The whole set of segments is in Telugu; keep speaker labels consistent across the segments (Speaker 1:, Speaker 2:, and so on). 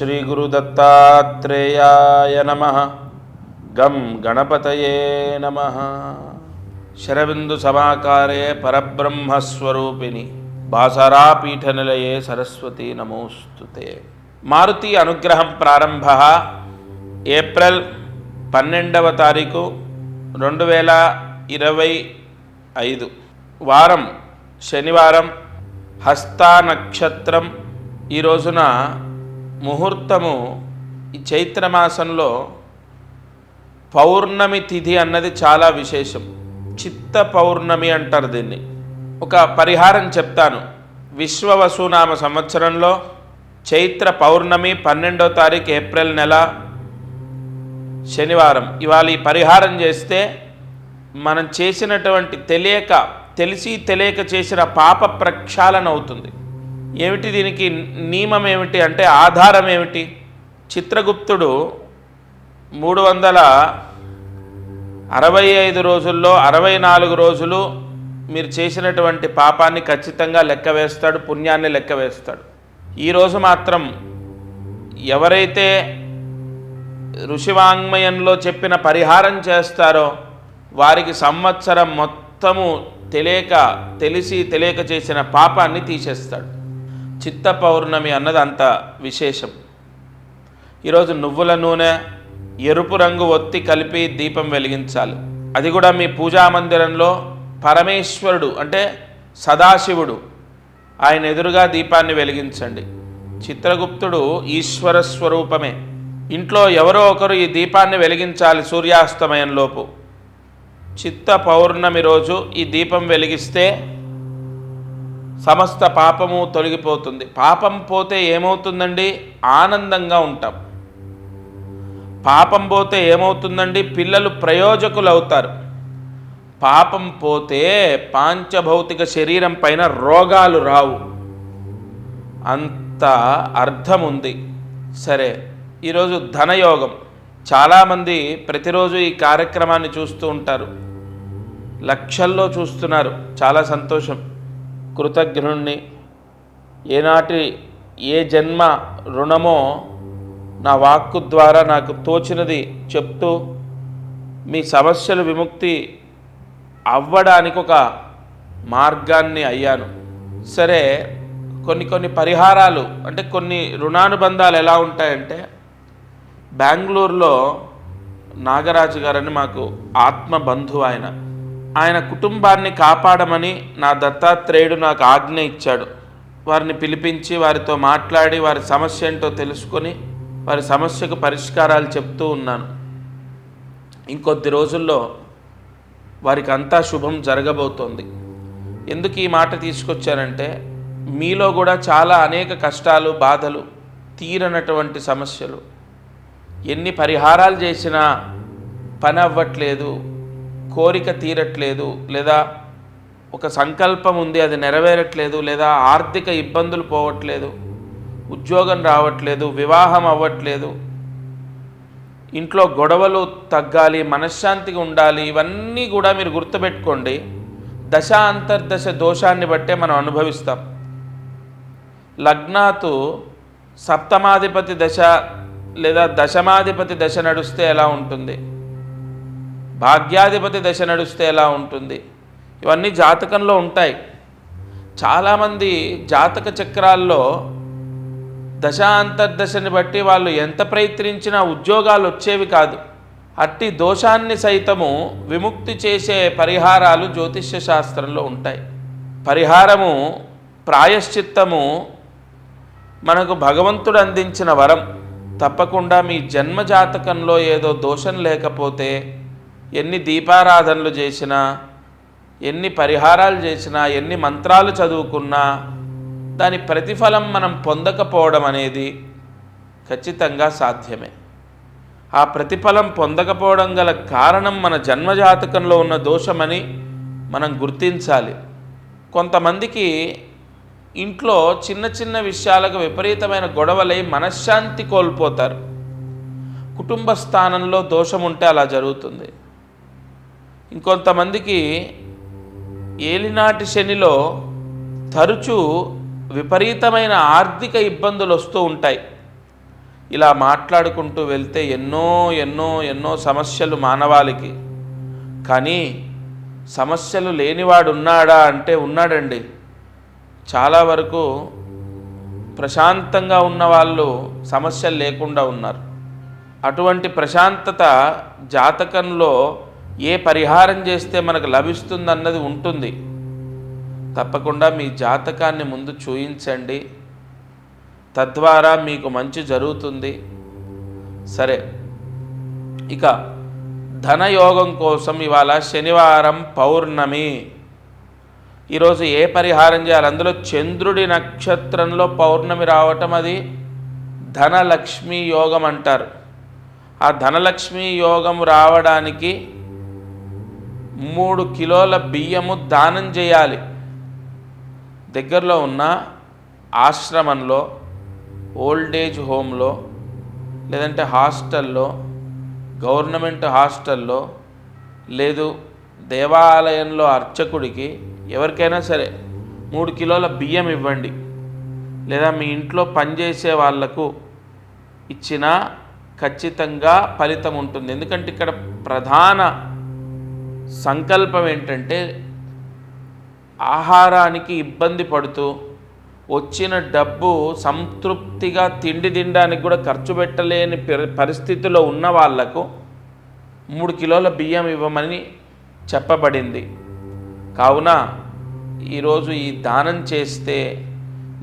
Speaker 1: శ్రీ గురు దత్తాత్రేయాయ నమః. గం గణపతయే నమః. శరబిందు సమాకారే పరబ్రహ్మస్వరూపిణి బాసరాపీఠనిలయే సరస్వతి నమోస్తుతే. మారుతి అనుగ్రహం ప్రారంభ ఏప్రిల్ 12వ తారీఖు 2025 వారం శనివారం, హస్తా నక్షత్రం. ఈ రోజున ముహూర్తము ఈ చైత్రమాసంలో పౌర్ణమి తిథి అన్నది చాలా విశేషం. చిత్త పౌర్ణమి అంటారు దీన్ని. ఒక పరిహారం చెప్తాను. విశ్వవసునామ సంవత్సరంలో చైత్ర పౌర్ణమి 12వ తారీఖు ఏప్రిల్ నెల శనివారం. ఇవాళ ఈ పరిహారం చేస్తే మనం చేసినటువంటి తెలిసి తెలియక చేసిన పాప ప్రక్షాళన అవుతుంది. ఏమిటి దీనికి నియమం ఏమిటి అంటే ఆధారం ఏమిటి? చిత్రగుప్తుడు 365 రోజుల్లో 64 రోజులు మీరు చేసినటువంటి పాపాన్ని ఖచ్చితంగా లెక్క వేస్తాడు, పుణ్యాన్ని లెక్క వేస్తాడు. ఈరోజు మాత్రం ఎవరైతే ఋషివాంగ్మయంలో చెప్పిన పరిహారం చేస్తారో వారికి సంవత్సరం మొత్తము తెలిసి తెలియక చేసిన పాపాన్ని తీసేస్తాడు. చిత్త పౌర్ణమి అన్నది అంత విశేషం. ఈరోజు నువ్వుల నూనె, ఎరుపు రంగు ఒత్తి కలిపి దీపం వెలిగించాలి. అది కూడా మీ పూజా మందిరంలో పరమేశ్వరుడు అంటే సదాశివుడు ఆయన ఎదురుగా దీపాన్ని వెలిగించండి. చిత్రగుప్తుడు ఈశ్వర స్వరూపమే. ఇంట్లో ఎవరో ఒకరు ఈ దీపాన్ని వెలిగించాలి సూర్యాస్తమయంలోపు. చిత్త పౌర్ణమి రోజు ఈ దీపం వెలిగిస్తే సమస్త పాపము తొలగిపోతుంది. పాపం పోతే ఏమవుతుందండి? ఆనందంగా ఉంటాం. పాపం పోతే ఏమవుతుందండి? పిల్లలు ప్రయోజకులు అవుతారు. పాపం పోతే పాంచభౌతిక శరీరం పైన రోగాలు రావు. అంత అర్థం ఉంది. సరే, ఈరోజు ధనయోగం. చాలామంది ప్రతిరోజు ఈ కార్యక్రమాన్ని చూస్తూ ఉంటారు, లక్షల్లో చూస్తున్నారు. చాలా సంతోషం. కృతజ్ఞుణ్ణి. ఏనాటి ఏ జన్మ రుణమో నా వాక్కు ద్వారా నాకు తోచినది చెప్తూ మీ సమస్యలు విముక్తి అవ్వడానికి ఒక మార్గాన్ని అయ్యాను. సరే, కొన్ని పరిహారాలు అంటే కొన్ని రుణానుబంధాలు ఎలా ఉంటాయంటే, బెంగళూరులో నాగరాజు గారని మాకు ఆత్మ బంధువు. ఆయన కుటుంబాన్ని కాపాడమని నా దత్తాత్రేయుడు నాకు ఆజ్ఞ ఇచ్చాడు. వారిని పిలిపించి వారితో మాట్లాడి వారి సమస్య ఏంటో తెలుసుకొని వారి సమస్యకు పరిష్కారాలు చెప్తూ ఉన్నాను. ఇంకొద్ది రోజుల్లో వారికి అంతా శుభం జరగబోతోంది. ఎందుకు ఈ మాట తీసుకొచ్చానంటే, మీలో కూడా చాలా అనేక కష్టాలు, బాధలు, తీరనటువంటి సమస్యలు, ఎన్ని పరిహారాలు చేసినా పని అవ్వట్లేదు, కోరిక తీరట్లేదు, లేదా ఒక సంకల్పం ఉంది అది నెరవేరట్లేదు, లేదా ఆర్థిక ఇబ్బందులు పోవట్లేదు, ఉద్యోగం రావట్లేదు, వివాహం అవ్వట్లేదు, ఇంట్లో గొడవలు తగ్గాలి, మనశ్శాంతిగా ఉండాలి. ఇవన్నీ కూడా మీరు గుర్తుపెట్టుకోండి. దశ అంతర్దశ దోషాన్ని బట్టే మనం అనుభవిస్తాం. లగ్నాతు సప్తమాధిపతి దశ లేదా దశమాధిపతి దశ నడుస్తే ఎలా ఉంటుంది, భాగ్యాధిపతి దశ నడుస్తే ఎలా ఉంటుంది, ఇవన్నీ జాతకంలో ఉంటాయి. చాలామంది జాతక చక్రాల్లో దశాంతర్దశని బట్టి వాళ్ళు ఎంత ప్రయత్నించినా ఉద్యోగాలు వచ్చేవి కాదు. అట్టి దోషాన్ని సైతము విముక్తి చేసే పరిహారాలు జ్యోతిష్య శాస్త్రంలో ఉంటాయి. పరిహారము, ప్రాయశ్చిత్తము మనకు భగవంతుడు అందించిన వరం. తప్పకుండా మీ జన్మ జాతకంలో ఏదో దోషం లేకపోతే ఎన్ని దీపారాధనలు చేసినా, ఎన్ని పరిహారాలు చేసినా, ఎన్ని మంత్రాలు చదువుకున్నా దాని ప్రతిఫలం మనం పొందకపోవడం అనేది ఖచ్చితంగా సాధ్యమే. ఆ ప్రతిఫలం పొందకపోవడం గల కారణం మన జన్మజాతకంలో ఉన్న దోషమని మనం గుర్తించాలి. కొంతమందికి ఇంట్లో చిన్న చిన్న విషయాలకు విపరీతమైన గొడవలై మనశ్శాంతి కోల్పోతారు. కుటుంబ స్థానంలో దోషం ఉంటే అలా జరుగుతుంది. ఇంకొంతమందికి ఏలినాటి శనిలో తరచూ విపరీతమైన ఆర్థిక ఇబ్బందులు వస్తూ ఉంటాయి. ఇలా మాట్లాడుకుంటూ వెళ్తే ఎన్నో ఎన్నో ఎన్నో సమస్యలు మానవాళికి. కానీ సమస్యలు లేనివాడు ఉన్నాడా అంటే ఉన్నాడండి. చాలా వరకు ప్రశాంతంగా ఉన్న వాళ్ళు సమస్యలు లేకుండా ఉన్నారు. అటువంటి ప్రశాంతత జాతకంలో ఏ పరిహారం చేస్తే మనకు లభిస్తుందన్నది ఉంటుంది. తప్పకుండా మీ జాతకాన్ని ముందు చూయించండి, తద్వారా మీకు మంచి జరుగుతుంది. సరే, ఇక ధనయోగం కోసం ఇవాళ శనివారం పౌర్ణమి. ఈరోజు ఏ పరిహారం చేయాలి? అందులో చంద్రుడి నక్షత్రంలో పౌర్ణమి రావటం అది ధనలక్ష్మీ యోగం అంటారు. ఆ ధనలక్ష్మీ యోగం రావడానికి 3 కిలోల బియ్యము దానం చేయాలి. దగ్గరలో ఉన్న ఆశ్రమంలో, ఓల్డేజ్ హోమ్లో, లేదంటే హాస్టల్లో, గవర్నమెంట్ హాస్టల్లో, లేదు దేవాలయంలో అర్చకుడికి, ఎవరికైనా సరే 3 కిలోల బియ్యం ఇవ్వండి. లేదా మీ ఇంట్లో పనిచేసే వాళ్లకు ఇచ్చినా ఖచ్చితంగా ఫలితం ఉంటుంది. ఎందుకంటే ఇక్కడ ప్రధాన సంకల్పం ఏంటంటే ఆహారానికి ఇబ్బంది పడుతూ వచ్చిన డబ్బు సంతృప్తిగా తిండి తినడానికి కూడా ఖర్చు పెట్టలేని పరిస్థితిలో ఉన్న వాళ్లకు 3 కిలోల బియ్యం ఇవ్వమని చెప్పబడింది. కావున ఈరోజు ఈ దానం చేస్తే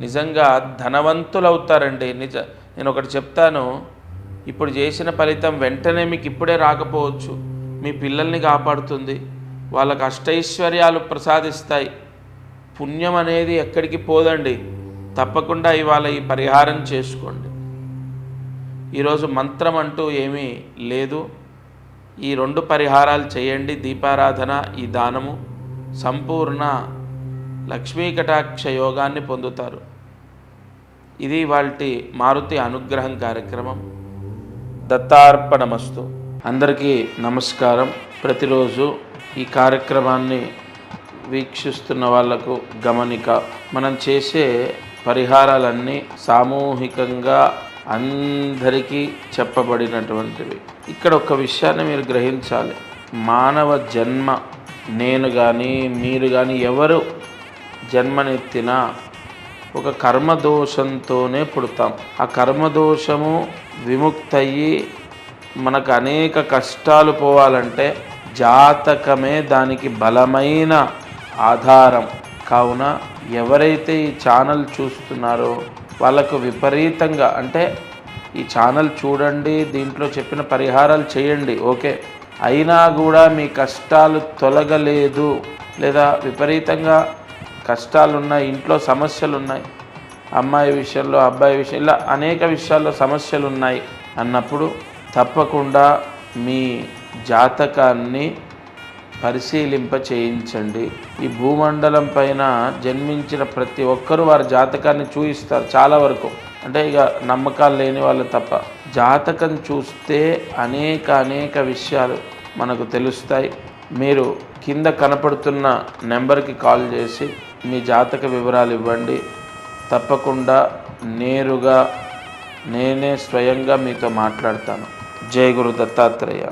Speaker 1: నిజంగా ధనవంతులవుతారండి. నేను ఒకటి చెప్తాను, ఇప్పుడు చేసిన ఫలితం వెంటనే మీకు ఇప్పుడే రాకపోవచ్చు. మీ పిల్లల్ని కాపాడుతుంది, వాళ్ళకు అష్టైశ్వర్యాలు ప్రసాదిస్తాయి. పుణ్యం అనేది ఎక్కడికి పోదండి. తప్పకుండా ఇవాళ ఈ పరిహారం చేసుకోండి. ఈరోజు మంత్రం అంటూ ఏమీ లేదు. ఈ 2 పరిహారాలు చేయండి. దీపారాధన, ఈ దానము, సంపూర్ణ లక్ష్మీ కటాక్ష యోగాన్ని పొందుతారు. ఇది వాల్టి మారుతి అనుగ్రహం కార్యక్రమం. దత్తార్పణమస్తు. అందరికీ నమస్కారం. ప్రతిరోజు ఈ కార్యక్రమాన్ని వీక్షిస్తున్న వాళ్లకు గమనిక, మనం చేసే పరిహారాలన్నీ సామూహికంగా అందరికీ చెప్పబడినటువంటివి. ఇక్కడ ఒక విషయాన్ని మీరు గ్రహించాలి. మానవ జన్మ, నేను కానీ మీరు కానీ ఎవరు జన్మనెత్తినా ఒక కర్మదోషంతోనే పుడతాం. ఆ కర్మదోషము విముక్తయ్యి మనకు అనేక కష్టాలు పోవాలంటే జాతకమే దానికి బలమైన ఆధారం. కావున ఎవరైతే ఈ ఛానల్ చూస్తున్నారో వాళ్ళకు విపరీతంగా, అంటే ఈ ఛానల్ చూడండి, దీంట్లో చెప్పిన పరిహారాలు చేయండి, ఓకే, అయినా కూడా మీ కష్టాలు తొలగలేదు, లేదా విపరీతంగా కష్టాలున్నాయి, ఇంట్లో సమస్యలు ఉన్నాయి, అమ్మాయి విషయంలో, అబ్బాయి విషయం, ఇలా అనేక విషయాల్లో సమస్యలు ఉన్నాయి అన్నప్పుడు తప్పకుండా మీ జాతకాన్ని పరిశీలింప చేయించండి. ఈ భూమండలం పైన జన్మించిన ప్రతి ఒక్కరూ వారి జాతకాన్ని చూయిస్తారు చాలా వరకు. అంటే ఇక నమ్మకాలు లేని వాళ్ళు తప్ప. జాతకం చూస్తే అనేక విషయాలు మనకు తెలుస్తాయి. మీరు కింద కనపడుతున్న నెంబర్కి కాల్ చేసి మీ జాతక వివరాలు ఇవ్వండి. తప్పకుండా నేరుగా నేనే స్వయంగా మీతో మాట్లాడతాను. జై గురు దత్తాత్రేయ.